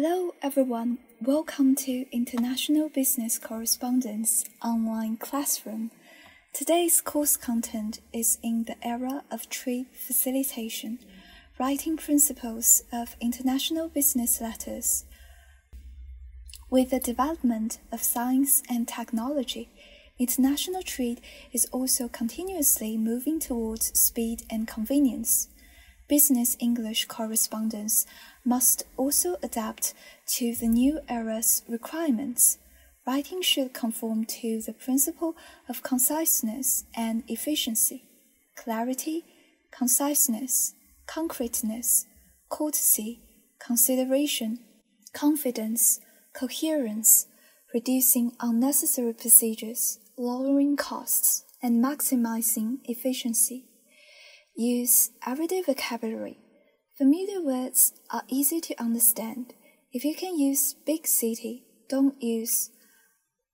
Hello everyone, welcome to International Business Correspondence Online Classroom. Today's course content is in the era of trade facilitation, writing principles of international business letters. With the development of science and technology, international trade is also continuously moving towards speed and convenience. Business English correspondence must also adapt to the new era's requirements. Writing should conform to the principle of conciseness and efficiency, clarity, conciseness, concreteness, courtesy, consideration, confidence, coherence, reducing unnecessary procedures, lowering costs, and maximizing efficiency. Use everyday vocabulary. Familiar words are easy to understand. If you can use big city, don't use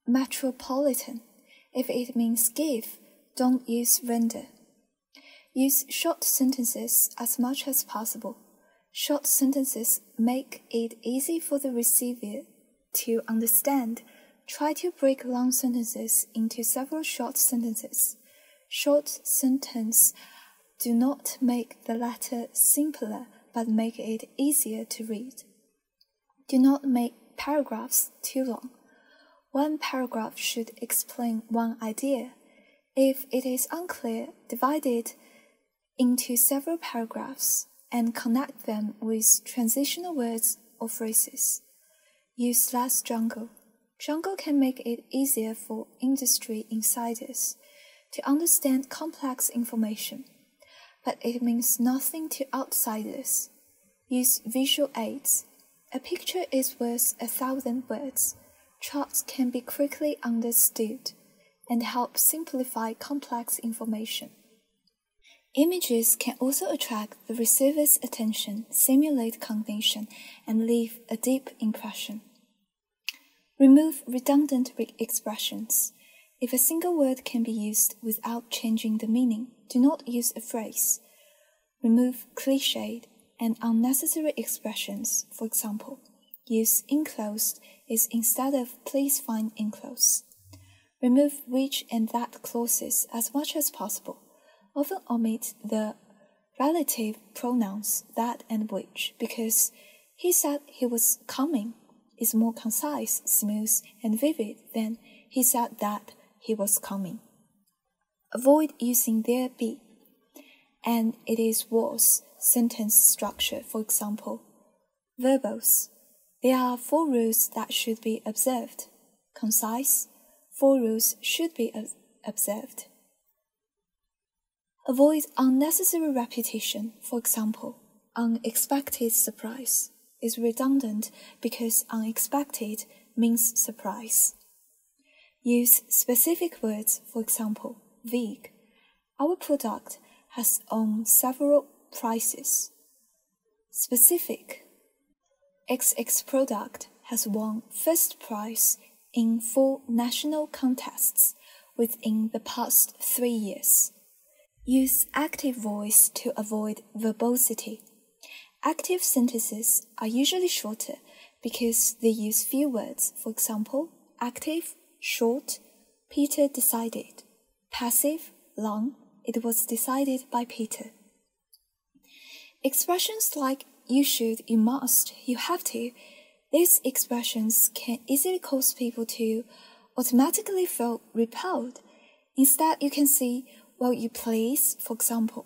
metropolitan. If it means give, don't use render. Use short sentences as much as possible. Short sentences make it easy for the receiver to understand. Try to break long sentences into several short sentences. Short sentences do not make the letter simpler, but make it easier to read. Do not make paragraphs too long. One paragraph should explain one idea. If it is unclear, divide it into several paragraphs and connect them with transitional words or phrases. Use less jungle. Jungle can make it easier for industry insiders to understand complex information, but it means nothing to outsiders. Use visual aids. A picture is worth 1,000 words. Charts can be quickly understood and help simplify complex information. Images can also attract the receiver's attention, simulate cognition, and leave a deep impression. Remove redundant expressions. If a single word can be used without changing the meaning, do not use a phrase. Remove cliched and unnecessary expressions. For example, use enclosed is instead of please find enclosed. Remove which and that clauses as much as possible. Often omit the relative pronouns that and which because he said he was coming is more concise, smooth, and vivid than he said that he was coming. Avoid using there be and it is was sentence structure. For example, verbals. There are 4 rules that should be observed. Concise. 4 rules should be observed. Avoid unnecessary repetition. For example, unexpected surprise is redundant because unexpected means surprise. Use specific words. For example, vague. Our product has on several prices. Specific. XX product has won first prize in 4 national contests within the past 3 years. Use active voice to avoid verbosity. Active sentences are usually shorter because they use few words. For example, active, short, Peter decided. Passive, long, it was decided by Peter. Expressions like you should, you must, you have to, these expressions can easily cause people to automatically feel repelled. Instead, you can see, will you please, for example,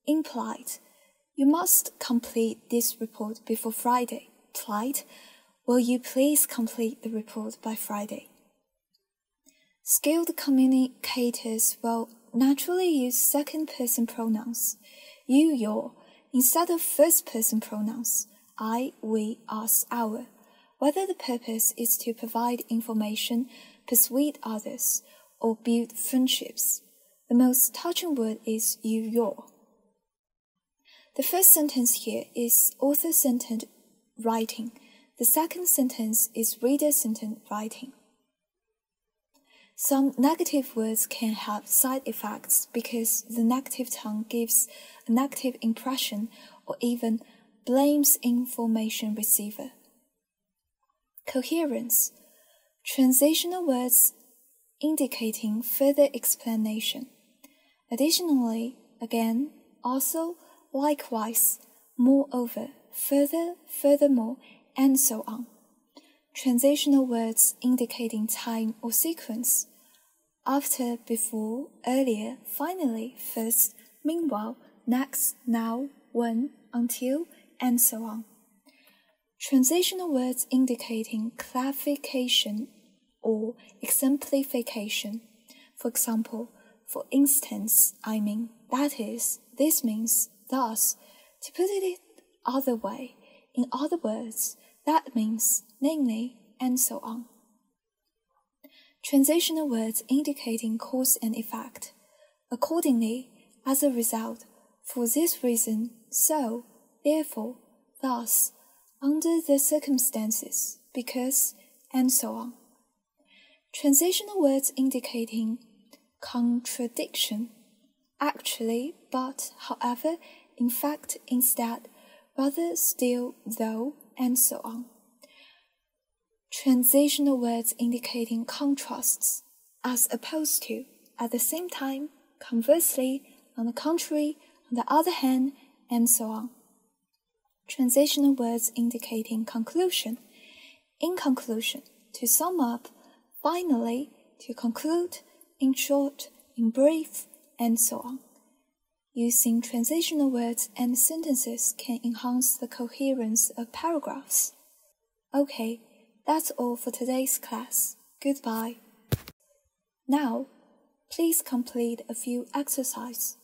implied, you must complete this report before Friday. Plied, will you please complete the report by Friday? Skilled communicators will naturally use second-person pronouns, you, your, instead of first-person pronouns, I, we, us, our, whether the purpose is to provide information, persuade others, or build friendships. The most touching word is you, your. The first sentence here is author-centered writing. The second sentence is reader-centered writing. Some negative words can have side effects because the negative tongue gives a negative impression or even blames information receiver. Coherence. Transitional words indicating further explanation. Additionally, again, also, likewise, moreover, further, furthermore, and so on. Transitional words indicating time or sequence. After, before, earlier, finally, first, meanwhile, next, now, when, until, and so on. Transitional words indicating clarification or exemplification. For example, for instance, I mean, that is, this means, thus. To put it other way, in other words, that means, namely, and so on. Transitional words indicating cause and effect. Accordingly, as a result, for this reason, so, therefore, thus, under the circumstances, because, and so on. Transitional words indicating contradiction. Actually, but, however, in fact, instead, rather, still, though, and so on. Transitional words indicating contrasts, as opposed to, at the same time, conversely, on the contrary, on the other hand, and so on. Transitional words indicating conclusion. In conclusion, to sum up, finally, to conclude, in short, in brief, and so on. Using transitional words and sentences can enhance the coherence of paragraphs. Okay, that's all for today's class. Goodbye. Now, please complete a few exercises.